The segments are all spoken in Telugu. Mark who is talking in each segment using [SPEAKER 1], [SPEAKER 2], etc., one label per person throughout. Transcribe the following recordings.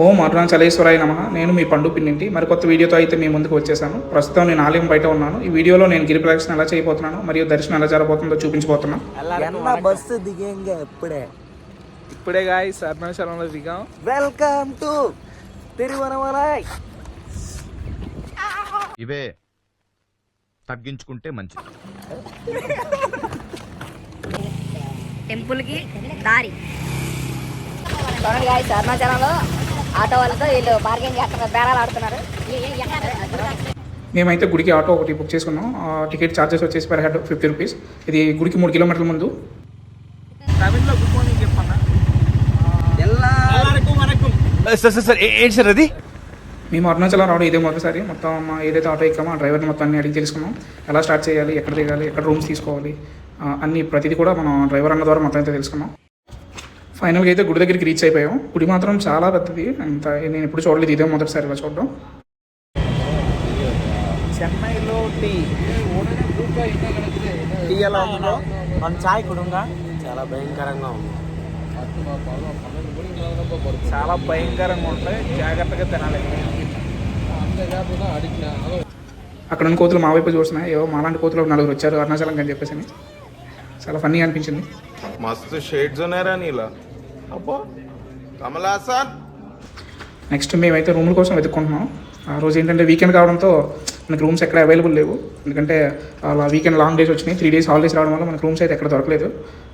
[SPEAKER 1] ఓం అరుణాచలేశ్వరాయ నమః. నేను మీ పండు పిన్నింటి మరికొత్త వీడియోతో అయితే మీ ముందుకు వచ్చేసాను. ప్రస్తుతం నేను ఆలయం బయట ఉన్నాను. ఈ వీడియోలో నేను గిరి ప్రదక్షిణ ఎలా చేయబోతున్నాను మరియు దర్శనం ఎలా జరగబోతుందో చూపించబోతున్నాను.
[SPEAKER 2] బస్సు దిగేంగా ఇప్పుడే గాయ్స్ అరుణాచలంలో దిగాం. Welcome to Tiruvannamalai.
[SPEAKER 3] ఇవే తగ్గించుకుంటే మంచిది.
[SPEAKER 4] టెంపుల్ కి దారి చూడండి గాయ్స్, అరుణాచలంలో ఆటో వాళ్ళతో వీళ్ళు బార్గెన్ చేస్తున్నారు, బేరాలు ఆడుతున్నారు.
[SPEAKER 1] మేమైతే గుడికి ఆటో ఒకటి బుక్ చేసుకున్నాం. టికెట్ ఛార్జెస్ వచ్చేసి పర్ హెడ్ 50 రూపీస్. ఇది గుడికి 3 కిలోమీటర్ల ముందు.
[SPEAKER 3] సార్ అది
[SPEAKER 1] మేము అరుణాచలం రావడం ఇదే మొదటిసారి. మొత్తం ఏదైతే ఆటో ఎక్కామో ఆ డ్రైవర్ని మొత్తం అన్ని అడిగి తెలుసుకున్నాం. ఎలా స్టార్ట్ చేయాలి, ఎక్కడ దిగాలి, ఎక్కడ రూమ్స్ తీసుకోవాలి, అన్ని ప్రతిదీ కూడా మనం డ్రైవర్ అన్న ద్వారా మొత్తం అయితే తెలుసుకున్నాం. ఫైనల్గా అయితే గుడి దగ్గరికి రీచ్ అయిపోయాం. గుడి మాత్రం చాలా పెద్దది, అంత నేను ఎప్పుడు చూడలేదు, ఇదే మొదటిసారి ఇలా చూడడం.
[SPEAKER 2] చెన్నైలో టీ ఎలా ఉందో మన చాయ్ కుడుంగా చాలా భయంకరంగా ఉంది. చాలా భయంకరంగా ఉంటాయి, జాగ్రత్తగా తినాలి.
[SPEAKER 1] అక్కడ ఉన్న కోతులు మా వైపు చూస్తున్నాయి. ఏవో మాలాంటి కోతులు 4 వచ్చారు అరుణాచలం అని చెప్పేసి. చాలా ఫన్నీగా అనిపించింది.
[SPEAKER 5] మస్తు షేడ్స్ ఉన్నారా నీలా. అబ్బో కమలాసన్.
[SPEAKER 1] నెక్స్ట్ మేమైతే రూముల కోసం వెతుక్కుంటున్నాం. ఆ రోజు ఏంటంటే వీకెండ్ కావడంతో మనకి రూమ్స్ ఎక్కడ అవైలబుల్ లేవు. ఎందుకంటే అలా వీకెండ్ లాంగ్ డేస్ వచ్చినాయి, 3 డేస్ హాలిడేస్ రావడం వల్ల మనకు రూమ్స్ అయితే ఎక్కడ దొరకలేదు.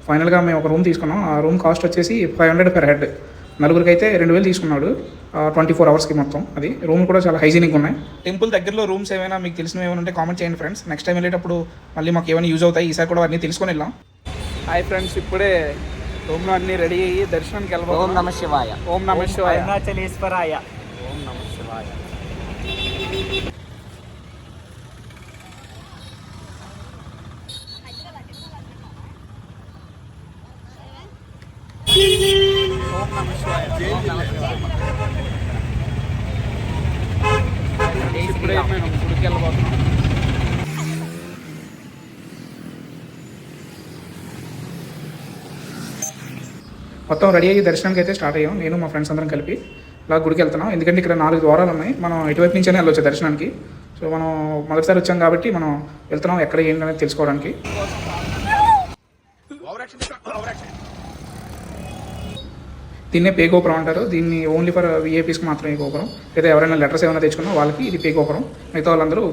[SPEAKER 1] ఫైనల్గా మేము ఒక రూమ్ తీసుకున్నాం. ఆ రూమ్ కాస్ట్ వచ్చేసి 500 పర్ హెడ్. నలుగురికి అయితే 2000 తీసుకున్నాడు 24 అవర్స్కి మొత్తం. అది రూమ్ కూడా చాలా హైజీనిక్ ఉన్నాయి. టెంపుల్ దగ్గరలో రూమ్స్ ఏమైనా మీకు తెలిసినవి ఏమైనా ఉంటే కామెంట్ చేయండి ఫ్రెండ్స్. నెక్స్ట్ టైం వెళ్ళేటప్పుడు మళ్ళీ మాకు ఏమైనా యూజ్ అవుతాయి, ఈసారి కూడా అన్నీ తెలుసుకొని వెళ్ళాం.
[SPEAKER 2] హాయ్ ఫ్రెండ్స్, ఇప్పుడే రూమ్లో అన్నీ రెడీ అయ్యి దర్శనానికి వెళ్ళాం.
[SPEAKER 6] ఓం నమ శివాయ.
[SPEAKER 2] ఓం నమ శివాయ.
[SPEAKER 6] అరుణాచలేశ్వరాయ.
[SPEAKER 2] ఓం నమ శివాయ. ఓం నమ శివాయ. ఇప్పుడే మేము గుడికి వెళ్ళబోతున్నాం.
[SPEAKER 1] మొత్తం రెడీ అయ్యి దర్శనానికి అయితే స్టార్ట్ అయ్యాం. నేను మా ఫ్రెండ్స్ అందరం కలిపి ఇలా గుడికి వెళ్తున్నాం. ఎందుకంటే ఇక్కడ 4 ద్వారాలు ఉన్నాయి. మనం ఎటువైపు నుంచైనా వెళ్ళొచ్చు దర్శనానికి. సో మనం మొదటిసారి వచ్చాం కాబట్టి మనం వెళ్తున్నాం ఎక్కడ ఏంటనేది తెలుసుకోవడానికి. దీన్నే పే గోపురం అంటారు. దీన్ని ఓన్లీ ఫర్ విఐపీస్కి మాత్రమే ఈ గోపురం. లేదా ఎవరైనా లెటర్స్ ఏమైనా తెచ్చుకున్నా వాళ్ళకి ఇది పే గోపురం. మిగతా వాళ్ళందరూ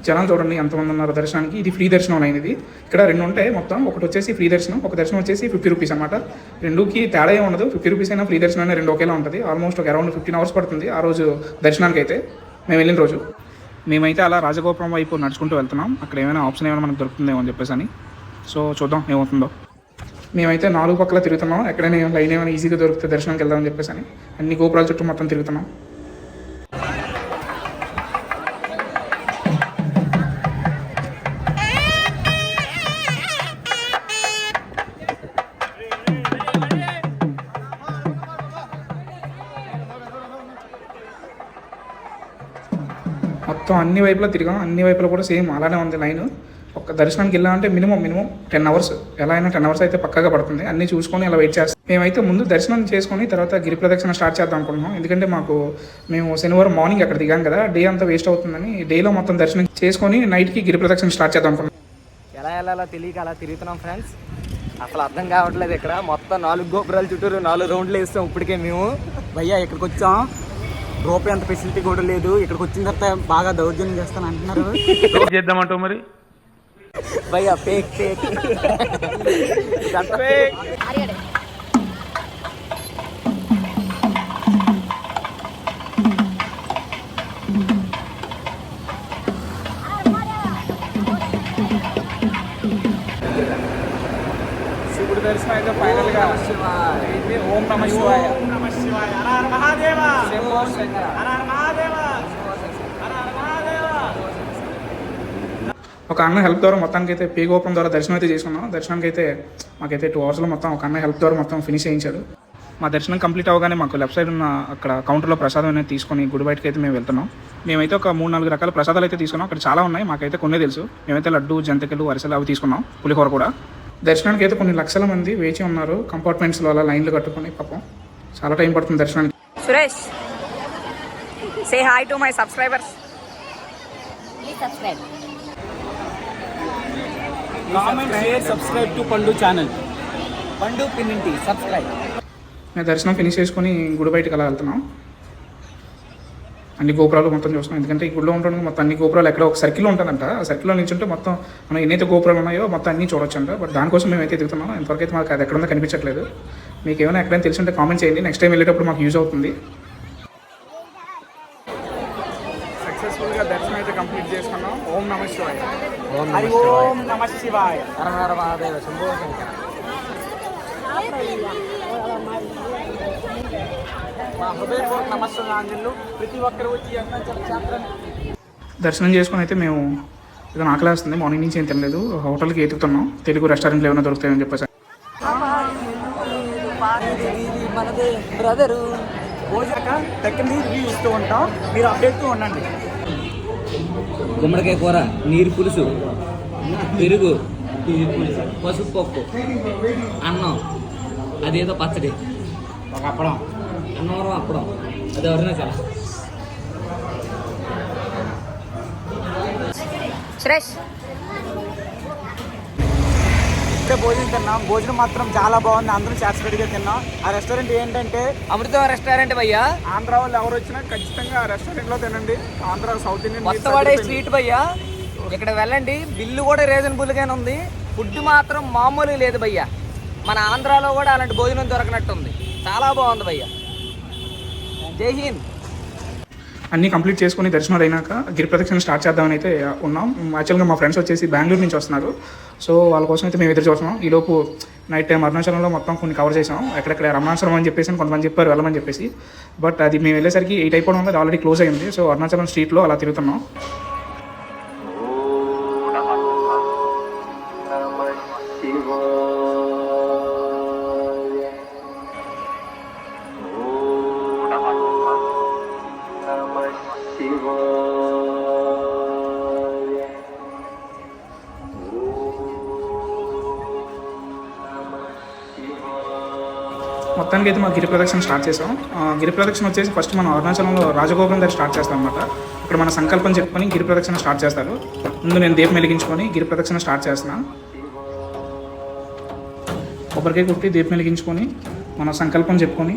[SPEAKER 1] జనాలు చూడండి ఎంతమంది ఉన్నారు దర్శనానికి. ఇది ఫ్రీ దర్శనం అయింది. ఇక్కడ 2 ఉంటాయి మొత్తం. ఒకటి వచ్చేసి ఫ్రీ దర్శనం, ఒక దర్శనం వచ్చేసి 50 రూపీస్ అనమాట. రెండుకి తేడా ఏమి ఉండదు. 50 రూపీస్ అయినా ఫ్రీ దర్శనం అయినా 2 ఒకేలా ఉంటుంది. ఆల్మోస్ట్ ఒక అరౌండ్ 15 అవర్స్ పడుతుంది ఆ రోజు దర్శనానికి అయితే, మేము వెళ్ళిన రోజు. మేమైతే అలా రాజగోపురం వైపు నడుచుకుంటూ వెళ్తున్నాం. అక్కడ ఏమైనా ఆప్షన్ ఏమైనా మనకు దొరుకుతుందేమో అని చెప్పేసి అని. సో చూద్దాం ఏమవుతుందో. మేమైతే 4 పక్కల తిరుగుతున్నాం. ఎక్కడైనా లైన్ ఏమైనా ఈజీగా దొరికితే దర్శనానికి వెళ్దామని చెప్పేసి అని అన్ని గోపురాల చుట్టూ మొత్తం తిరుగుతున్నాం. మొత్తం అన్ని వైపులా తిరిగాం. అన్ని వైపులా కూడా సేమ్ అలానే ఉంది లైన్. ఒక దర్శనానికి వెళ్ళాలంటే మినిమం 10 అవర్స్, ఎలా అయినా 10 అవర్స్ అయితే పక్కాగా పడుతుంది. అన్నీ చూసుకొని అలా వెయిట్ చేస్తాం. మేమైతే ముందు దర్శనం చేసుకొని తర్వాత గిరి ప్రదక్షిణ స్టార్ట్ చేద్దాం అనుకుంటున్నాం. ఎందుకంటే మేము శనివారం మార్నింగ్ అక్కడ దిగాం కదా, డే అంతా వేస్ట్ అవుతుందని డేలో మొత్తం దర్శనం చేసుకొని నైట్కి గిరి ప్రదక్షిణ స్టార్ట్ చేద్దాం అనుకుంటున్నాం.
[SPEAKER 6] ఎలా వెళ్ళాలో తెలియక అలా తిరుగుతున్నాం ఫ్రెండ్స్. అసలు అర్థం కావట్లేదు. ఇక్కడ మొత్తం 4 గోపురాల చుట్టూరు 4 రౌండ్లు వేస్తాం ఇప్పటికే మేము. భయ్యా ఇక్కడికి వచ్చాం, రూపాయి అంత ఫెసిలిటీ కూడా లేదు. ఇక్కడికి వచ్చిన తర్వాత బాగా దౌర్జన్యం చేస్తాను అంటున్నారు.
[SPEAKER 2] చేద్దామంటావు మరి
[SPEAKER 6] భయ్యా ఫేక్ ఫేక్.
[SPEAKER 2] శివుడి దర్శనం అయితే ఫైనల్ గా ఓం నమ శివాయ. ఓం నమ శివాయ. హర హర మహాదేవ. శంభో శంకర. హర హర మహాదేవ. హర హర మహాదేవ.
[SPEAKER 1] ఒక అన్న హెల్ప్ ద్వారా మొత్తానికి అయితే పే గోపురం ద్వారా దర్శనం అయితే చేసుకున్నాం. దర్శనానికి అయితే మాకైతే 2 అవర్స్లో మొత్తం ఒక అన్న హెల్ప్ ద్వారా మొత్తం ఫినిష్ చేయించాడు. మా దర్శనం కంప్లీట్ అవ్వగానే మాకు లెఫ్ట్ సైడ్ ఉన్న అక్కడ కౌంటర్లో ప్రసాదం అనేది తీసుకొని గుడి బయటకి అయితే మేము వెళ్తున్నాం. మేమైతే ఒక 3-4 రకాల ప్రసాదాలు అయితే తీసుకున్నాం. అక్కడ చాలా ఉన్నాయి, మాకైతే కొన్నే తెలుసు. మేమైతే లడ్డు, జంతికలు, అరిసెలు అవి తీసుకున్నాం, పులిహోర కూడా. దర్శనానికి అయితే కొన్ని లక్షల మంది వేచి ఉన్నారు కంపార్ట్మెంట్స్లో, అలా లైన్లు కట్టుకొని. పాపం చాలా టైం పడుతుంది దర్శనానికి.
[SPEAKER 4] Suresh, say hi to my subscribers. Please subscribe.
[SPEAKER 6] Comment, share, subscribe to పండు ఛానల్. పండు పిన్నింటి సబ్స్క్రైబ్.
[SPEAKER 1] మేము దర్శనం ఫినిష్ చేసుకొని గుడి బయటకు అలా వెళ్తున్నాం. అన్ని గోపురాలు మొత్తం చూస్తున్నాం, ఎందుకంటే ఈ గుడిలో ఉండడానికి మొత్తం అన్ని గోపురాలు ఎక్కడ ఒక సర్కిల్ ఉంటుందంట. ఆ సర్కిల్లో నుంచి ఉంటే మొత్తం మనం ఎన్నైతే గోపురాలు ఉన్నాయో మొత్తం అన్నీ చూడొచ్చంట. బట్ దానికోసం మేమైతే ఎదుగుతున్నాం. ఇంతవరకు అయితే మాకు అది ఎక్కడుందో కనిపించట్లేదు. మీకు ఏమైనా ఎక్కడైనా తెలిసి ఉంటే కామెంట్ చేయండి, నెక్స్ట్ టైం వెళ్ళేటప్పుడు మాకు యూజ్ అవుతుంది.
[SPEAKER 2] సక్సెస్ఫుల్గా దర్శనం అయితే కంప్లీట్ చేసుకున్నాం. ఓం నమ శివాయ.
[SPEAKER 6] హరి ఓం నమ శివాయ. హర హర మహాదేవ శంభో శంకర. మా హృదయపూర్వక నమస్కారాంజలు. ప్రతి ఒక్కరు వచ్చి
[SPEAKER 1] దర్శనం చేసుకుని అయితే మేము ఏదో ఆకలేస్తుంది, మార్నింగ్ నుంచి ఏం తినలేదు. హోటల్కి ఎదుగుతున్నాం, తెలుగు రెస్టారెంట్లు ఏమైనా దొరుకుతాయని చెప్పేసి.
[SPEAKER 6] మనదే బ్రదరు భోజనక టెక్ని రివ్యూ ఇస్తూ ఉంటాం, మీరు అప్డేట్తో ఉండండి. గుమ్మడికాయ కూర, నీరు పులుసు, పెరుగు, పసుపు పప్పు, అన్నం, అదేదో పచ్చడి, ఒక అప్పడం, అన్నవరం అప్పడం, అది ఎవరైనా చాలా.
[SPEAKER 4] సురేష్,
[SPEAKER 6] ఇప్పుడే భోజనం తిన్నాం. భోజనం మాత్రం చాలా బాగుంది, అందరూ సాటిస్ఫైడ్గా తిన్నాం. ఆ రెస్టారెంట్ ఏంటంటే అమృతం రెస్టారెంట్ భయ్యా.
[SPEAKER 2] ఆంధ్ర వాళ్ళు ఎవరు వచ్చినా ఖచ్చితంగా ఆ రెస్టారెంట్లో తినండి. ఆంధ్ర సౌత్ ఇండియన్
[SPEAKER 6] కొత్తవాడే స్ట్రీట్ భయ్యా, ఇక్కడ వెళ్ళండి. బిల్లు కూడా రీజనబుల్గానే ఉంది, ఫుడ్ మాత్రం మామూలు లేదు భయ్యా. మన ఆంధ్రాలో కూడా అలాంటి భోజనం దొరకనట్టుంది, చాలా బాగుంది భయ్యా. జై హింద్.
[SPEAKER 1] అన్నీ కంప్లీట్ చేసుకుని దర్శనం అయినాక గిరి ప్రదక్షిణ స్టార్ట్ చేద్దామని అయితే ఉన్నాం. యాక్చువల్గా మా ఫ్రెండ్స్ వచ్చేసి బెంగళూరు నుంచి వస్తున్నారు, సో వాళ్ళ కోసం అయితే మేము ఎదురు చూస్తున్నాం. ఈలోపు నైట్ టైం అరుణాచలంలో మొత్తం కొన్ని కవర్ చేసాం. ఎక్కడెక్కడ రమణాచలం అని చెప్పేసి కొంతమంది చెప్పారు వెళ్ళమని చెప్పేసి, బట్ అది మేము వెళ్ళేసరికి 8 అయిపోవడం వల్ల అది ఆల్రెడీ క్లోజ్ అయింది. సో అరుణాచలం స్ట్రీట్లో అలా తిరుగుతున్నాం. మొత్తానికి అయితే మా గిరి ప్రదక్షిణ స్టార్ట్ చేసాం. గిరి ప్రదక్షిణ వచ్చేసి ఫస్ట్ మనం అరుణాచలంలో రాజగోపురం దగ్గర స్టార్ట్ చేస్తాం అనమాట. ఇక్కడ మన సంకల్పం చెప్పుకొని గిరి ప్రదక్షిణ స్టార్ట్ చేస్తారు. ముందు నేను దీపం వెలిగించుకొని గిరి ప్రదక్షిణ స్టార్ట్ చేస్తున్నాను. కొబ్బరికాయ కొట్టి దీపం వెలిగించుకొని మన సంకల్పం చెప్పుకొని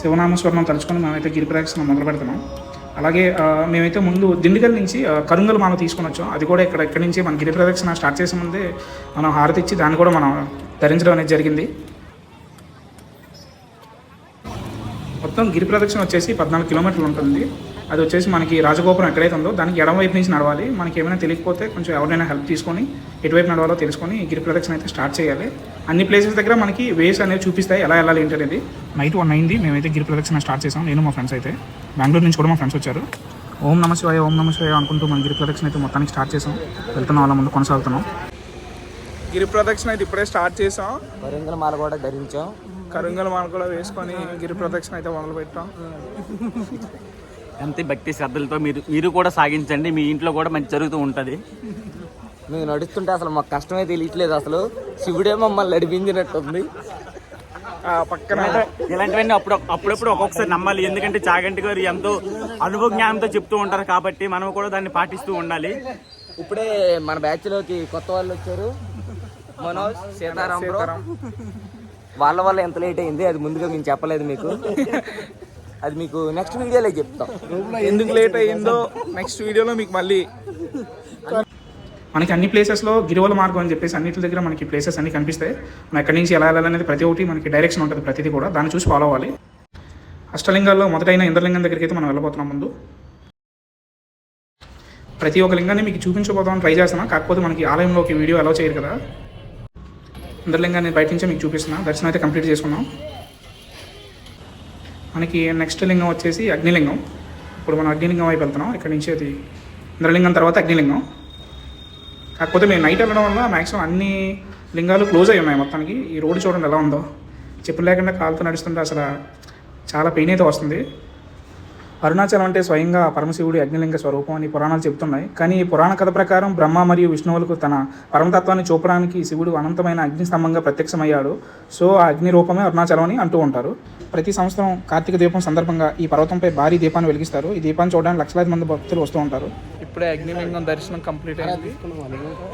[SPEAKER 1] శివనామస్వరణం తలుచుకొని మేమైతే గిరి ప్రదక్షిణ మొదలు పెడుతున్నాం. అలాగే మేమైతే ముందు దిండిగల్ నుంచి కరుంగల్ మాల తీసుకొని వచ్చాం. అది కూడా ఇక్కడి నుంచి మన గిరి ప్రదక్షిణ స్టార్ట్ చేసే ముందే మనం హారతి ఇచ్చి దాన్ని కూడా మనం ధరించడం అనేది జరిగింది. మొత్తం గిరి ప్రదక్షిణ వచ్చేసి 14 కిలోమీటర్లు ఉంటుంది. అది వచ్చేసి మనకి రాజగోపురం ఎక్కడైతే ఉందో దానికి ఎడమవైపు నుంచి నడవాలి. మనకి ఏమైనా తెలియకపోతే కొంచెం ఎవరైనా హెల్ప్ తీసుకొని ఎటువైపు నడవాలో తెలుసుకొని గిరి ప్రదక్షిణ అయితే స్టార్ట్ చేయాలి. అన్ని ప్లేసెస్ దగ్గర మనకి వేస్ అనేవి చూపిస్తాయి, ఎలా వెళ్ళాలి ఏంటి అనేది. నైట్ 1 అయింది, మేమైతే గిరి ప్రదక్షిణ స్టార్ట్ చేసాం. నేను మా ఫ్రెండ్స్ అయితే బెంగళూరు నుంచి కూడా మా ఫ్రెండ్స్ వచ్చారు. ఓం నమ శివాయ, ఓం నమ శివాయ అనుకుంటూ మన గిరి ప్రదక్షిణ అయితే మొత్తానికి స్టార్ట్ చేసాం. వెళ్తున్నాం, వాళ్ళ ముందు కొనసాగుతున్నాం.
[SPEAKER 2] గిరి ప్రదక్షిణ అయితే ఇప్పుడే స్టార్ట్ చేసాం.
[SPEAKER 6] వరంగల్ మాల కూడా ధరించాం,
[SPEAKER 2] కరుంగల్ మాల కూడా వేసుకొని గిరి ప్రదక్షిణ అయితే మొదలు పెట్టాం.
[SPEAKER 3] అంతే భక్తి శ్రద్ధలతో మీరు కూడా సాగించండి, మీ ఇంట్లో కూడా మంచి జరుగుతూ ఉంటుంది.
[SPEAKER 6] మేము నడుస్తుంటే అసలు మాకు కష్టమే తెలియట్లేదు, అసలు శివుడే మమ్మల్ని నడిపించినట్టుంది.
[SPEAKER 2] పక్కన
[SPEAKER 3] ఇలాంటివన్నీ అప్పుడప్పుడు ఒక్కొక్కసారి నమ్మాలి, ఎందుకంటే చాగంటి గారు ఎంతో అనుభవ జ్ఞానంతో చెప్తూ ఉంటారు కాబట్టి మనం కూడా దాన్ని పాటిస్తూ ఉండాలి.
[SPEAKER 6] ఇప్పుడే మన బ్యాచ్ లోకి కొత్త వాళ్ళు వచ్చారు, మనోజ్, సీతారాం. వాళ్ళ వల్ల ఎంత లేట్ అయింది అది ముందుగా మేము చెప్పలేదు మీకు, అది మీకు నెక్స్ట్ వీడియోలో చెప్తాం.
[SPEAKER 2] ఎందుకు లేట్ అయ్యిందో నెక్స్ట్ వీడియోలో మీకు మళ్ళీ.
[SPEAKER 1] మనకి అన్ని ప్లేసెస్లో గిరివల మార్గం అని చెప్పేసి అన్నింటి దగ్గర మనకి ప్లేసెస్ అన్ని కనిపిస్తాయి. మనం ఎక్కడి నుంచి ఎలా వెళ్ళాలనేది ప్రతి ఒక్కటి మనకి డైరెక్షన్ ఉంటుంది, ప్రతిదీ కూడా దాన్ని చూసి ఫాలో అవ్వాలి. అష్టలింగాల్లో మొదటైన ఇంద్రలింగం దగ్గరికి అయితే మనం వెళ్ళబోతున్నాం. ముందు ప్రతి ఒక్క లింగాన్ని మీకు చూపించబోతామని ట్రై చేస్తున్నాం, కాకపోతే మనకి ఆలయంలోకి వీడియో అలౌ చేయరు కదా. ఇంద్రలింగాన్ని బయట నుంచే మీకు చూపిస్తున్నా. దర్శనం అయితే కంప్లీట్ చేసుకున్నాం. మనకి నెక్స్ట్ లింగం వచ్చేసి అగ్నిలింగం. ఇప్పుడు మనం అగ్నిలింగం వైపు వెళ్తున్నాం. ఇక్కడ నుంచి అది ఇంద్రలింగం తర్వాత అగ్నిలింగం. కాకపోతే మేము నైట్ వెళ్ళడం వల్ల మ్యాక్సిమం అన్ని లింగాలు క్లోజ్ అయి ఉన్నాయి మొత్తానికి. ఈ రోడ్డు చూడండి ఎలా ఉందో, చెప్పులు లేకుండా కాలుతో నడుస్తుంటే అసలు చాలా పెయిన్ అయితే వస్తుంది. అరుణాచలం అంటే స్వయంగా పరమశివుడి అగ్నిలింగ స్వరూపం అని పురాణాలు చెబుతున్నాయి. కానీ ఈ పురాణ కథ ప్రకారం బ్రహ్మ మరియు విష్ణువులకు తన పరమతత్వాన్ని చూపడానికి శివుడు అనంతమైన అగ్ని స్తంభంగా ప్రత్యక్షమయ్యాడు. సో ఆ అగ్ని రూపమే అరుణాచలం అని అంటూ ఉంటారు. ప్రతి సంవత్సరం కార్తీక దీపం సందర్భంగా ఈ పర్వతంపై భారీ దీపాన్ని వెలిగిస్తారు. ఈ దీపాన్ని చూడడానికి లక్షలాది మంది భక్తులు వస్తూ ఉంటారు.
[SPEAKER 2] ఇప్పుడే అగ్నిలింగం దర్శనం కంప్లీట్ అయింది.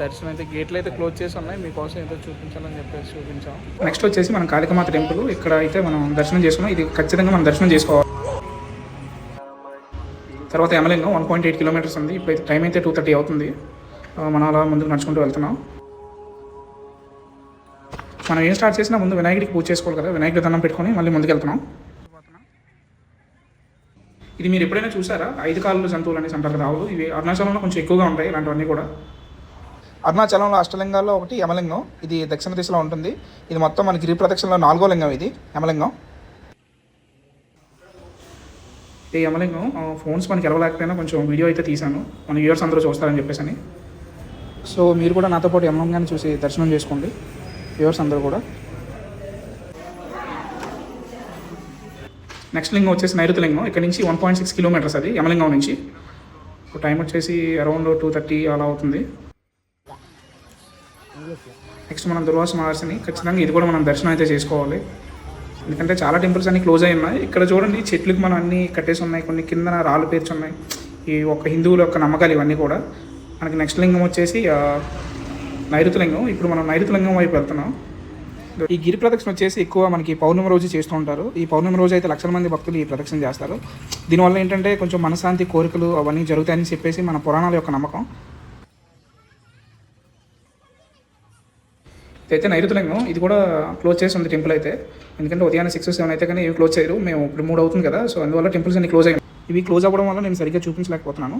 [SPEAKER 2] దర్శనం అయితే గేట్లు అయితే క్లోజ్ చేసి ఉన్నాయి. మీకోసం ఏదో చూపించాలని చెప్పేసి చూపించాం.
[SPEAKER 1] నెక్స్ట్ వచ్చేసి మనం కాళికామాత టెంపుల్. ఇక్కడ అయితే మనం దర్శనం చేసుకున్నాం. ఇది ఖచ్చితంగా మనం దర్శనం చేసుకోవాలి. తర్వాత యమలింగం 1.8 కిలోమీటర్స్ ఉంది. ఇప్పుడైతే టైం అయితే 2:30 అవుతుంది. మనం అలా ముందుకు నడుచుకుంటూ వెళ్తున్నాం. మనం ఏం స్టార్ట్ చేసినా ముందు వినాయకుడికి పూజ చేసుకోవాలి కదా. వినాయకుడి దండం పెట్టుకొని మళ్ళీ ముందుకు వెళ్తున్నాం. ఇది మీరు ఎప్పుడైనా చూసారా? 5 కాళ్ళు జంతువులు అనేసి అంటారు కదా, ఆవులు. ఇవి అరుణాచలంలో కొంచెం ఎక్కువగా ఉంటాయి ఇలాంటివన్నీ కూడా. అరుణాచలంలో అష్టలింగాల్లో ఒకటి యమలింగం. ఇది దక్షిణ దిశలో ఉంటుంది. ఇది మొత్తం మన గిరి ప్రదక్షిణలో 4వ లింగం ఇది యమలింగం. ఈ యమలింగం ఫోన్స్ మనకి ఎలవలేకపోయినా కొంచెం వీడియో అయితే తీశాను, మన వ్యూవర్స్ అందరూ చూస్తారని చెప్పేసి అని. సో మీరు కూడా నాతో పాటు యమలింగాన్ని చూసి దర్శనం చేసుకోండి వ్యూవర్స్ అందరూ కూడా. నెక్స్ట్ లింగం వచ్చేసి నైరుతి లింగం. ఇక్కడ నుంచి 1.6 కిలోమీటర్స్ అది యమలింగం నుంచి. టైం వచ్చేసి అరౌండ్ 2:30 అలా అవుతుంది. నెక్స్ట్ మనం దుర్వాస మహర్షిని ఖచ్చితంగా ఇది కూడా మనం దర్శనం అయితే చేసుకోవాలి. ఎందుకంటే చాలా టెంపుల్స్ అన్నీ క్లోజ్ అయి ఉన్నాయి. ఇక్కడ చూడండి చెట్లకు మనం అన్నీ కట్టేసి ఉన్నాయి, కొన్ని కింద రాళ్ళు పేర్చి ఉన్నాయి. ఈ ఒక్క హిందువుల యొక్క నమ్మకాలు ఇవన్నీ కూడా. మనకి నెక్స్ట్ లింగం వచ్చేసి నైరుతి లింగం. ఇప్పుడు మనం నైరుతి లింగం వైపు వెళ్తున్నాం. ఈ గిరి ప్రదక్షిణ వచ్చేసి ఎక్కువ మనకి పౌర్ణమి రోజు చేస్తూ ఉంటారు. ఈ పౌర్ణమి రోజు అయితే లక్షల మంది భక్తులు ఈ ప్రదక్షిణ చేస్తారు. దీనివల్ల ఏంటంటే కొంచెం మనశ్శాంతి, కోరికలు అవన్నీ జరుగుతాయని చెప్పేసి మన పురాణాల యొక్క నమ్మకం. ఇదైతే నైరుతి లింగం. ఇది కూడా క్లోజ్ చేసి ఉంది టెంపుల్ అయితే. ఎందుకంటే ఉదయాన్నే 6, 7 అయితే కానీ ఇవి క్లోజ్ చేయరు. మేము ఇప్పుడు 3 అవుతుంది కదా, సో అందువల్ల టెంపుల్స్ అన్ని క్లోజ్ అయ్యాయి. ఇవి క్లోజ్ అవ్వడం వల్ల నేను సరిగ్గా చూపించలేకపోతున్నాను.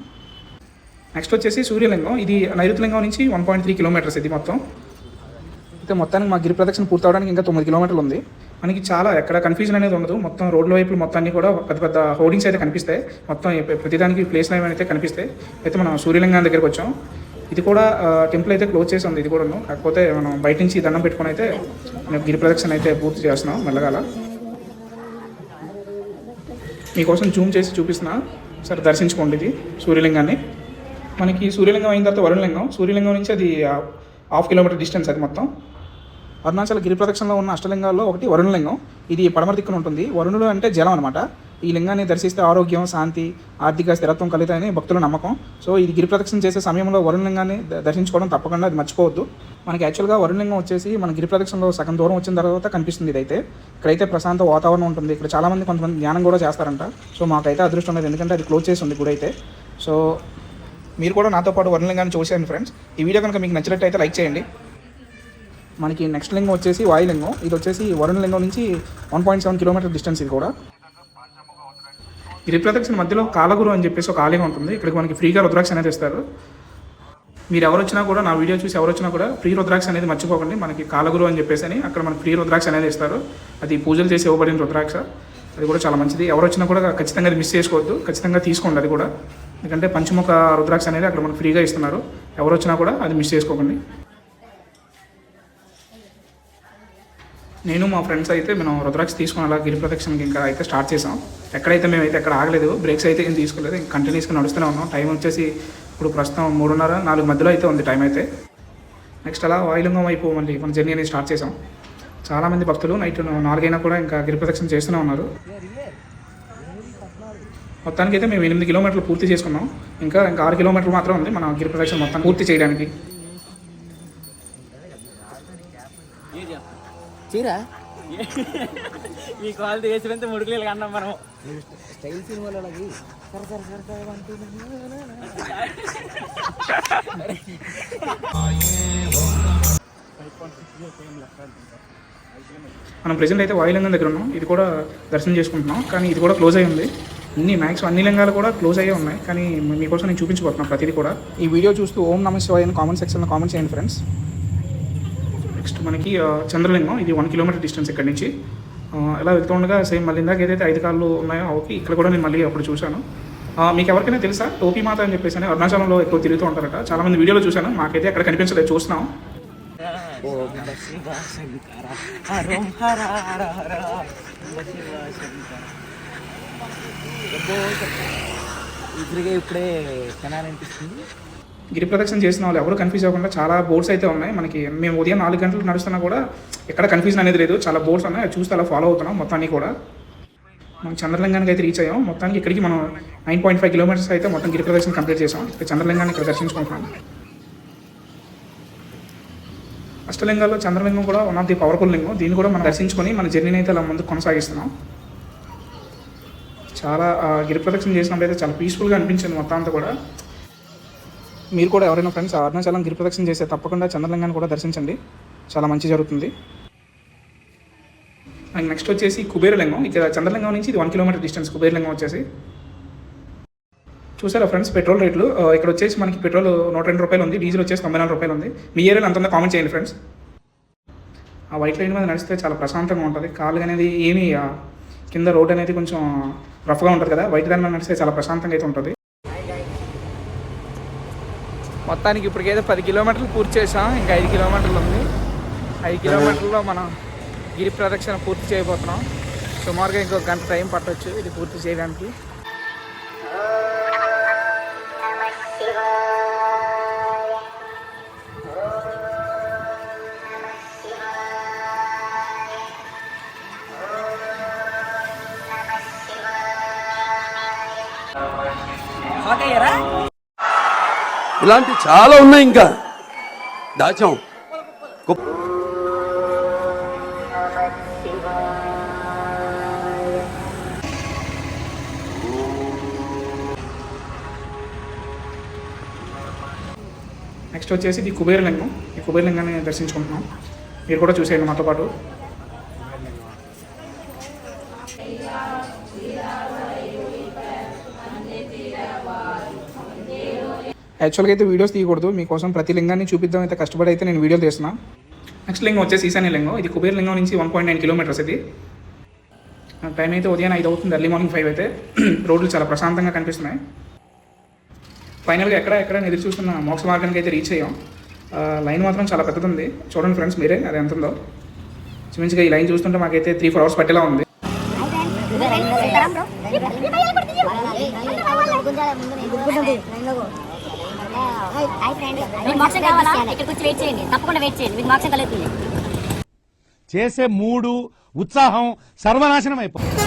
[SPEAKER 1] నెక్స్ట్ వచ్చేసి సూర్యలింగం. ఇది నైరుతి లింగం నుంచి 1.3 కిలోమీటర్స్ ఇది మొత్తం. అయితే మొత్తానికి మా గిరి ప్రదక్షిణ పూర్తవడానికి ఇంకా 9 కిలోమీటర్లు ఉంది. మనకి చాలా ఎక్కడ కన్ఫ్యూజన్ అనేది ఉండదు. మొత్తం రోడ్ల వైపులు మొత్తాన్ని కూడా పెద్ద పెద్ద హోర్డింగ్స్ అయితే కనిపిస్తాయి. మొత్తం ప్రతిదానికి ప్లేస్ లైవ్ అయితే కనిపిస్తాయి. అయితే మనం సూర్యలింగం దగ్గరికి వచ్చాం. ఇది కూడా టెంపుల్ అయితే క్లోజ్ చేసి ఉంది. ఇది కూడా కాకపోతే మనం బయట నుంచి దండం పెట్టుకొని అయితే మనం గిరి ప్రదక్షిణ అయితే పూర్తి చేస్తున్నాం మెల్లగాల. మీకోసం జూమ్ చేసి చూపిస్తున్నా, సరే దర్శించుకోండి ఇది సూర్యలింగాన్ని. మనకి సూర్యలింగం అయిన తర్వాత వరుణలింగం. సూర్యలింగం నుంచి అది 1/2 కిలోమీటర్ డిస్టెన్స్ అది మొత్తం. అరుణాచల్ గిరి ప్రదక్షిణలో ఉన్న అష్టలింగాల్లో ఒకటి వరుణలింగం. ఇది పడమర దిక్కున ఉంటుంది. వరుణుడు అంటే జలం అనమాట. ఈ లింగాన్ని దర్శిస్తే ఆరోగ్యం, శాంతి, ఆర్థిక స్థిరత్వం కలుగుతాయని భక్తుల నమ్మకం. సో ఇది గిరి ప్రదక్షిణ చేసే సమయంలో వరుణలింగాన్ని దర్శించుకోవడం తప్పకుండా అది మర్చిపోవద్దు. మనకి యాక్చువల్గా వరుణలింగం వచ్చేసి మన గిరి ప్రదక్షిణలో సగం దూరం వచ్చిన తర్వాత కనిపిస్తుంది. ఇదైతే ఇక్కడైతే ప్రశాంత వాతావరణం ఉంటుంది. ఇక్కడ చాలామంది కొంతమంది ధ్యానం కూడా చేస్తారంట. సో మాకైతే అదృష్టం లేదు, ఎందుకంటే అది క్లోజ్ చేసి ఉంది గుడి అయితే. సో మీరు కూడా నాతో పాటు వరుణలింగాన్ని చూసేయండి ఫ్రెండ్స్. ఈ వీడియో కనుక మీకు నచ్చినట్టయితే లైక్ చేయండి. మనకి నెక్స్ట్ లింగం వచ్చేసి వాయులింగం. ఇది వచ్చేసి వరుణలింగం నుంచి 1.7 కిలోమీటర్ డిస్టెన్స్. ఇది కూడా గిరి ప్రదక్షిణ మధ్యలో కాలగురు అని చెప్పేసి ఒక ఆలయం ఉంటుంది. ఇక్కడికి మనకి ఫ్రీగా రుద్రాక్ష అనేది ఇస్తారు. మీరు ఎవరు వచ్చినా కూడా, నా వీడియో చూసి ఎవరు వచ్చినా కూడా ఫ్రీ రుద్రాక్ష అనేది మర్చిపోకండి. మనకి కాలగురు అని చెప్పేసి అని అక్కడ మనకి ఫ్రీ రుద్రాక్ష అనేది ఇస్తారు. అది పూజలు చేసి ఇవ్వబడిన రుద్రాక్ష. అది కూడా చాలా మంచిది. ఎవరు వచ్చినా కూడా ఖచ్చితంగా అది మిస్ చేసుకోవద్దు, ఖచ్చితంగా తీసుకోండి అది కూడా. ఎందుకంటే పంచముఖ రుద్రాక్ష అనేది అక్కడ మనకు ఫ్రీగా ఇస్తున్నారు. ఎవరు వచ్చినా కూడా అది మిస్ చేసుకోకండి. నేను మా ఫ్రెండ్స్ అయితే మనం రుద్రాక్ష తీసుకుని అలా గిరి ప్రదక్షిణకి ఇంకా అయితే స్టార్ట్ చేసాం. ఎక్కడైతే మేమైతే ఎక్కడ ఆగలేదు, బ్రేక్స్ అయితే ఏం తీసుకోలేదు, ఇంకా కంటిన్యూస్గా నడుస్తూనే ఉన్నాం. టైం వచ్చేసి ఇప్పుడు ప్రస్తుతం 3:30, 4 మధ్యలో అయితే ఉంది టైం అయితే. నెక్స్ట్ అలా వాయులింగం వైపు మళ్ళీ మన జర్నీ అనేది స్టార్ట్ చేసాం. చాలామంది భక్తులు నైట్ 4 అయినా కూడా ఇంకా గిరి ప్రదక్షిణ చేస్తూనే ఉన్నారు. మొత్తానికి అయితే మేము 8 కిలోమీటర్లు పూర్తి చేసుకున్నాం. ఇంకా 6 కిలోమీటర్లు మాత్రం ఉంది మన గిరి ప్రదక్షిణ మొత్తం పూర్తి చేయడానికి.
[SPEAKER 6] చీరా
[SPEAKER 3] ఈ కాల్ చేసినంత ముడుకులు కన్నాం మనం.
[SPEAKER 6] స్టైల్ సినిమాలకి
[SPEAKER 1] మనం ప్రెజెంట్ అయితే వాయులింగం దగ్గర ఉన్నాం. ఇది కూడా దర్శనం చేసుకుంటున్నాం, కానీ ఇది కూడా క్లోజ్ అయ్యి ఉంది. మ్యాక్సిమం అన్ని లింగాలు కూడా క్లోజ్ అయ్యే ఉన్నాయి. కానీ మీకోసం నేను చూపించబోతున్నాను ప్రతిదీ కూడా. ఈ వీడియో చూస్తూ ఓం నమః శివాయ అని కామెంట్ సెక్షన్లో కామెంట్ చేయండి ఫ్రెండ్స్. నెక్స్ట్ మనకి చంద్రలింగం. ఇది 1 కిలోమీటర్ డిస్టెన్స్ ఇక్కడ నుంచి. ఇలా వెళ్తూ ఉండగా సేమ్ మళ్ళీ ఇందాక ఏదైతే 5 కాళ్ళు ఉన్నాయో ఓకే, ఇక్కడ కూడా నేను మళ్ళీ అప్పుడు చూశాను. మీకు ఎవరికైనా తెలుసా టోపీ మాత అని చెప్పేసి అరుణాచలంలో ఎక్కువ తిరుగుతూ ఉంటారట. చాలామంది వీడియోలో చూశాను, మాకైతే అక్కడ కనిపించలేదు, చూస్తున్నాం.
[SPEAKER 6] ఇద్దరిగా ఇప్పుడే తినాలనిపిస్తుంది.
[SPEAKER 1] గిరి ప్రదక్షిణ చేసిన వాళ్ళు ఎవరు కన్ఫ్యూజ్ అవ్వకుండా చాలా బోర్డ్స్ అయితే ఉన్నాయి మనకి. మేము ఉదయం 4 గంటలకు నడుస్తున్నా కూడా ఎక్కడ కన్ఫ్యూజన్ అనేది లేదు. చాలా బోర్డ్స్ ఉన్నాయి, అవి చూస్తే అలా ఫాలో అవుతున్నాం మొత్తాన్ని కూడా. మనం చంద్రలింగానికి అయితే రీచ్ అయ్యాం. మొత్తానికి ఇక్కడికి మనం 9.5 కిలోమీటర్స్ అయితే మొత్తం గిరి ప్రదక్షిణ కంప్లీట్ చేసాం. ఇక్కడ చంద్రలింగాన్ని ఇక్కడ దర్శించుకుంటున్నాం. అష్టలింగాల్లో చంద్రలింగం కూడా వన్ ఆఫ్ ది పవర్ఫుల్ లింగం. దీన్ని కూడా మనం దర్శించుకొని మన జర్నీని అయితే అలా ముందుకు కొనసాగిస్తున్నాం. చాలా గిరి ప్రదక్షిణ చేసినప్పుడు అయితే చాలా పీస్ఫుల్గా అనిపించింది మొత్తం అంతా కూడా. మీరు కూడా ఎవరైనా ఫ్రెండ్స్ అరుణాచలం గిరి ప్రదక్షిణ చేస్తే తప్పకుండా చంద్రలింగాన్ని కూడా దర్శించండి, చాలా మంచి జరుగుతుంది. అండ్ నెక్స్ట్ వచ్చేసి కుబేరలింగం. ఇక్కడ చంద్రలింగం నుంచి ఇది 1 కిలోమీటర్ డిస్టెన్స్ కుబేరలింగం వచ్చేసి. చూసారా ఫ్రెండ్స్ పెట్రోల్ రేట్లు? ఇక్కడ వచ్చేసి మనకి పెట్రోల్ 102 రూపాయలు ఉంది, డీజిల్ వచ్చేసి 94 రూపాయలు ఉంది. మీ ఏరియాలో అంత కామెంట్ చేయండి ఫ్రెండ్స్. ఆ వైట్ లైన్ మీద నడిస్తే చాలా ప్రశాంతంగా ఉంటుంది. కాళ్ళు అనేది ఏమీ కింద రోడ్ అనేది కొంచెం రఫ్గా ఉంటుంది కదా, వైట్ దాని మీద నడిస్తే చాలా ప్రశాంతంగా అయితే ఉంటుంది.
[SPEAKER 2] మొత్తానికి ఇప్పటికైతే 10 కిలోమీటర్లు పూర్తి చేసాం. ఇంకా 5 కిలోమీటర్లు ఉంది. 5 కిలోమీటర్లో మనం గిరి ప్రదక్షిణ పూర్తి చేయబోతున్నాం. సుమారుగా ఇంకొక గంట టైం పట్టవచ్చు ఇది పూర్తి చేయడానికి.
[SPEAKER 7] ఇలాంటి చాలా ఉన్నాయి, ఇంకా దాచాం.
[SPEAKER 1] నెక్స్ట్ వచ్చేసి ఇది కుబేరలింగం. ఈ కుబేరలింగాన్ని దర్శించుకుంటున్నాం. మీరు కూడా చూసేయండి మాతో పాటు. యాక్చువల్గా అయితే వీడియోస్ తీయకూడదు, మీకోసం ప్రతి లింగాన్ని చూపిద్దాం అయితే కష్టపడి అయితే నేను వీడియో తీస్తున్నా. నెక్స్ట్ లింగం వచ్చేసి ఈశాన్య లింగం. ఇది కుబేరలింగం నుంచి 1.9 కిలోమీటర్స్. ఇది టైం అయితే ఉదయం 5 అవుతుంది, ఎర్లీ మార్నింగ్ 5 అయితే. రోడ్లు చాలా ప్రశాంతంగా కనిపిస్తున్నాయి. ఫైనల్గా ఎక్కడ ఎదురు చూస్తున్న మోక్ష మార్గానికి అయితే రీచ్ అయ్యాం. లైన్ మాత్రం చాలా పెద్దది ఉంది, చూడండి ఫ్రెండ్స్ మీరే అది ఎంత ఉందో. చిమించిగా ఈ లైన్ చూస్తుంటే మాకైతే 3-4 అవర్స్ పట్టేలా ఉంది.
[SPEAKER 8] చేసే మూడు ఉత్సాహం సర్వనాశనం అయిపోతుంది.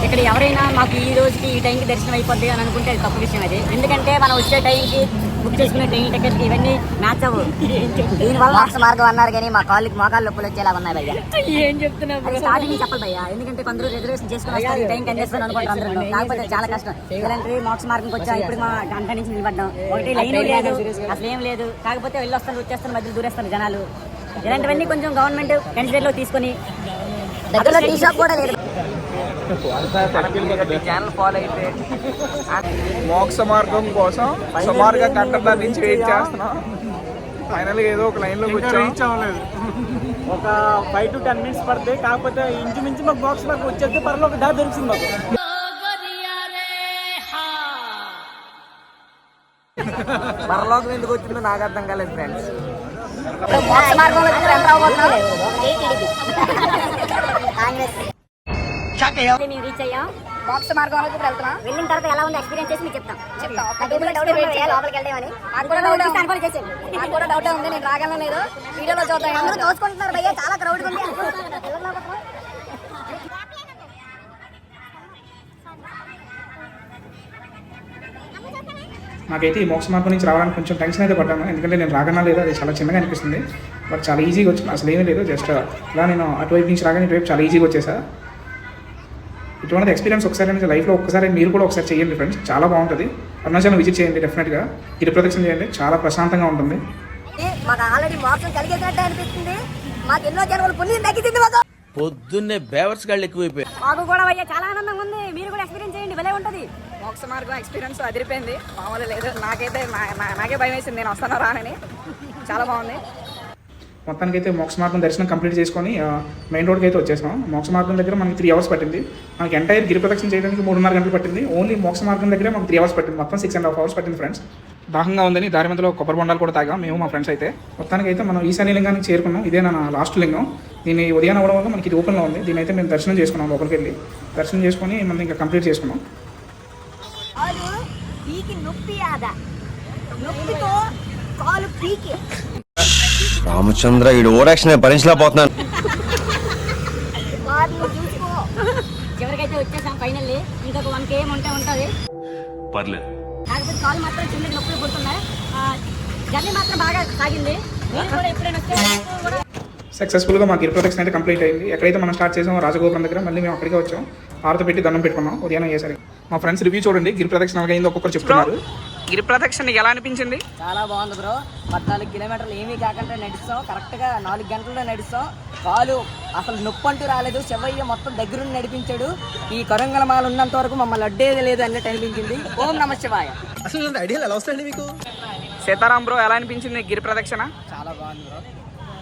[SPEAKER 4] ఇక్కడ ఎవరైనా మాకు ఈ రోజుకి ఈ టైంకి దర్శనం అయిపోద్ది అని అనుకుంటే అది తప్పు విషయం. అది ఎందుకంటే మనం వచ్చే టైంకి బుక్ చేసుకునే ట్రైన్ టికెట్ ఇవన్నీ మ్యాచ్ అవ్వవు. దీనివల్ల మోక్ష మార్గం అన్నారు కానీ మా కాళ్ళకి మోకాళ్ళు నొప్పులు వచ్చేలా ఉన్నాయి భయ్యా. ఏం చెప్తున్నారు స్టార్టింగ్ చెప్పాలి భయ్యా, ఎందుకంటే కొందరు రిజర్వేషన్ చేసుకుని వస్తారు, ఈ టైంకి అందేస్తాను అనుకుంటారు అందరూ. కాకపోతే చాలా కష్టం. ఇలాంటి మోక్ష మార్గంకి వచ్చాం, ఇప్పుడు మా గంట నుంచి నిలబడ్డాం. ఒకటి లైన్ లేదు, అసలు ఏం లేదు. కాకపోతే వెళ్ళొస్తాను వచ్చేస్తాను, మధ్యలో దూరేస్తాను జనాలు. ఇలాంటివన్నీ కొంచెం గవర్నమెంట్ కన్సిడర్ లో తీసుకొని దగ్గరలో టీ షాప్ కూడా లేదు.
[SPEAKER 6] ఛానల్ ఫాలో అయితే
[SPEAKER 2] మోక్ష మార్గం కోసం సుమారుగా గంటన్నర నుంచి వెయిట్ చేస్తున్నాం. ఫైనల్గా ఏదో ఒక లైన్లోకి వచ్చాం.
[SPEAKER 3] ఒక 5 to 10 minutes పడితే, కాకపోతే ఇంచుమించు మాకు బాక్స్ మాకు వచ్చేస్తే పర్లో ఒక దారి దొరికింది మాకు.
[SPEAKER 6] పరలోకం ఎందుకు వచ్చిందో నాకు అర్థం కాలేదు ఫ్రెండ్స్.
[SPEAKER 4] మోక్ష మార్గంలో ఎంటర్ అవ్వబోతున్నాం. మేము రీచ్ అయ్యాం, మోక్ష మార్గంలో వెళ్తున్నాం. వెళ్ళిన తర్వాత ఎలా ఉంది ఎక్స్పీరియన్స్ చేసి మీకు చెప్తాం. లోపలికి వెళ్దామని నాకు కూడా డౌట్ ఉంది, నేను రాగలను లేదు. వీడియోలో చూద్దాం. అందరూ దోచుకుంటున్నారు భయ్యా, చాలా క్రౌడ్ ఉంది.
[SPEAKER 1] నాకైతే ఈ మోక్ష మార్గం నుంచి రావడానికి కొంచెం టెన్షన్ అయితే పడ్డాను, ఎందుకంటే నేను రాగన్నా లేదు, అది చాలా చిన్నగా అనిపిస్తుంది. బట్ చాలా ఈజీగా వచ్చింది, అసలు ఏమీ లేదు. జస్ట్ ఇలా నేను అటువైపు నుంచి రాగానే ఇటువైపు చాలా ఈజీగా వచ్చేసా. ఇటువంటి ఎక్స్పీరియన్స్ ఒకసారి అనేది లైఫ్లో ఒక్కసారి మీరు కూడా ఒకసారి చేయండి ఫ్రెండ్స్, చాలా బాగుంటుంది. అరుణాచలం విజిట్ చేయండి డెఫినెట్గా, గిరి ప్రదక్షిణ చేయండి, చాలా ప్రశాంతంగా ఉంటుంది.
[SPEAKER 4] మాకు ఆల్రెడీ మోక్షం కలిగేటట్టు అనిపిస్తుంది. మాకు ఎన్నో జన్మలు పుణ్యం తగ్గింది.
[SPEAKER 7] పొద్దున్నే బేవర్స్ గాళ్ళు ఎక్కువైపోయాయి.
[SPEAKER 4] మాకు కూడా అయ్యా చాలా ఆనందంగా ఉంది, మీరు కూడా ఎక్స్పీరియన్స్ చేయండి, భలే ఉంటుంది.
[SPEAKER 2] మోక్ష మార్గం ఎక్స్పీరియన్స్ అదిరిపోయింది, మామూలు లేదు. నాకైతే నాకే భయం వేసింది, నేను వస్తాను రానని. చాలా బాగుంది.
[SPEAKER 1] మొత్తానికైతే మోక్ష మార్గం దర్శనం కంప్లీట్ చేసుకొని మెయిన్ రోడ్కి అయితే వచ్చేసాం. మోక్ష మార్గం దగ్గర మనకి 3 అవర్స్ పట్టింది. మనకి ఎంటైర్ గిరి ప్రదక్షిణ చేయడానికి 3.5 గంటలు పట్టింది. ఓన్లీ మోక్ష మార్గం దగ్గర మనకు 3 అవర్స్ పట్టింది. మొత్తం 6.5 అవర్స్ పట్టింది ఫ్రెండ్స్. దాహంగా ఉందని దారి మధ్యలో కొబ్బరి బొండాలు కూడా తాగాం మేము మా ఫ్రెండ్స్ అయితే. మొత్తానికి అయితే మనం ఈశాన్య లింగానికి చేరుకున్నాం. ఇదే నా లాస్ట్ లింగం. దీన్ని ఉదయం అవ్వడం వల్ల మనకి ఇది ఓపెన్లో ఉంది. దీని అయితే మేము దర్శనం చేసుకున్నాం, లోపలికి వెళ్ళి దర్శనం చేసుకొని మనం ఇంకా కంప్లీట్ చేసుకున్నాం.
[SPEAKER 4] పీకి నొప్పి ఆదా నొప్పితో కాలు పీకి
[SPEAKER 6] రామచంద్ర ఈ ఓరాక్షన్ భరించలేకపోతున్నాను.
[SPEAKER 4] వారిని చూసుకో. చివరికైతే వచ్చేసాం ఫైనల్లీ. ఇంకొక 1 km ఉంటుంది.
[SPEAKER 7] పర్లేదు.
[SPEAKER 4] కాకపోతే కాలు మాత్రం చిన్న నొప్పులు పుడుతున్నాయి. జర్నీ మాత్రం బాగా సాగింది. మీరు కూడా ఎప్పుడైనా వస్తే
[SPEAKER 1] సక్సెస్ఫుల్గా మా గిరి ప్రదక్షిణ అయితే కంప్లీట్ అయింది. ఎక్కడైతే మనం స్టార్ట్ చేసామో రాజగోపురం దగ్గర మళ్ళీ మేము అక్కడికే వచ్చాం. హారతి పెట్టి దండం పెట్టుకున్నాం ఉదయం అయ్యేసరికి. మా ఫ్రెండ్స్ రివ్యూ చూడండి, గిరి ప్రదక్షిణ అయింది ఒక్కొక్కరు చెప్తున్నారు.
[SPEAKER 2] గిరి ప్రదక్షిణ ఎలా అనిపించింది?
[SPEAKER 4] చాలా బాగుంది బ్రో. 14 కిలోమీటర్లు ఏమీ కాకుండా నడుస్తాం. కరెక్ట్గా 4 గంటల్లో నడుస్తాం. కాలు అసలు నొప్పి అంటూ రాలేదు. శివయ్య మొత్తం దగ్గరుండి నడిపించాడు. ఈ కరంగల మాల ఉన్నంత వరకు మమ్మల్ని అడ్డేది లేదు అన్నట్టు అనిపించింది. ఓం నమ శివాయ.
[SPEAKER 6] అసలు ఐడియాలు ఎలా వస్తాయండి మీకు?
[SPEAKER 2] సీతారాం బ్రో ఎలా అనిపించింది గిరి ప్రదక్షిణ?
[SPEAKER 6] చాలా బాగుంది బ్రో.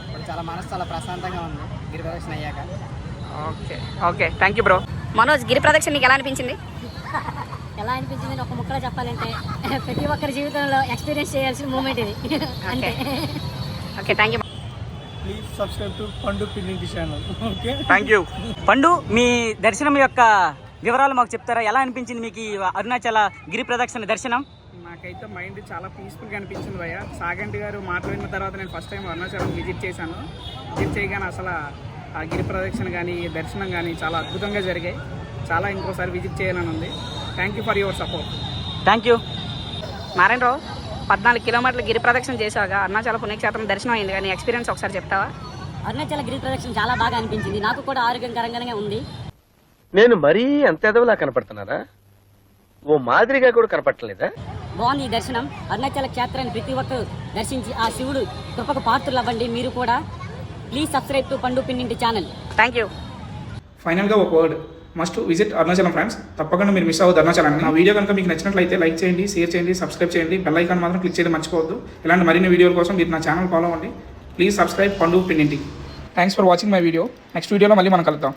[SPEAKER 6] ఇప్పుడు చాలా మనసు చాలా ప్రశాంతంగా ఉంది గిరి ప్రదక్షిణ అయ్యాక.
[SPEAKER 2] Okay okay thank you bro.
[SPEAKER 9] Manoj, గిరి ప్రదక్షిణ నీకు ఎలా అనిపించింది?
[SPEAKER 4] ఎలా అనిపించింది ఒక ముక్కలో చెప్పాలంటే ప్రతి ఒక్కరి జీవితంలో ఎక్స్పీరియన్స్ చేయాల్సిన మూమెంట్ ఇది. అంతే.
[SPEAKER 9] Okay thank you.
[SPEAKER 6] Please subscribe to Pandu Pinninti channel. Okay
[SPEAKER 2] thank you.
[SPEAKER 3] Pandu, మీ దర్శనం యొక్క వివరాలు మాకు చెప్తారా? ఎలా అనిపించింది మీకు ఈ అరుణాచల గిరి ప్రదక్షిణ దర్శనం?
[SPEAKER 2] నాకైతే మైండ్ చాలా పీస్ఫుల్గా అనిపించింది భయ్య. సాగంటి గారు మాట్లాడిన తర్వాత నేను ఫస్ట్ టైం అరుణాచలం విజిట్ చేశాను. విజిట్ చేయగానే అసలు ఆ గిరి ప్రదక్షిణ కానీ దర్శనం కానీ చాలా అద్భుతంగా జరిగాయి. చాలా ఇంకోసారి విజిట్ చేయాలని ఉంది. Thank you for your support.
[SPEAKER 3] Thank you.
[SPEAKER 9] Narayanarao, 14 కిలోమీటర్ల గిరి ప్రదక్షిణ చేశాక అరుణాచల పుణ్యక్షేత్రం దర్శనం అయింది కానీ ఎక్స్పీరియన్స్ ఒకసారి చెప్తావా?
[SPEAKER 4] అరుణాచల గిరి ప్రదక్షిణ చాలా బాగా అనిపించింది. నాకు కూడా ఆరోగ్యకరంగానే ఉంది.
[SPEAKER 6] నేను మరీ అంత ఎదవలా కనపడుతున్నారా? ఓ మాదిరిగా కూడా కనపడలేదా?
[SPEAKER 4] బాగుంది ఈ దర్శనం. అరుణాచల క్షేత్రాన్ని ప్రతి ఒక్కరు దర్శించి ఆ శివుడు కృపకు పాత్రలు అవ్వండి మీరు కూడా. Please subscribe to Pandu Pinninti channel.
[SPEAKER 9] Thank you.
[SPEAKER 1] ఫైనల్గా ఒక word, must visit Arunachalam friends. తప్పకుండా మీరు మిస్ అవ్వద్దు అరుణాచలాన్ని. నా వీడియో కనుక మీకు నచ్చినట్లయితే లైక్ చేయండి, షేర్ చేయండి, సబ్స్క్రైబ్ చేయండి. బెల్ ఐకాన్ మాత్రం క్లిక్ చేయడం మర్చిపోవద్దు. ఇలాంటి మరిన్ని వీడియోల కోసం మీరు నా ఛానల్ ఫాలో అవ్వండి. ప్లీజ్ సబ్స్క్రైబ్ పండు Pinninti. Thanks for watching my video. Next వీడియోలో మళ్ళీ మనం కలుద్దాం.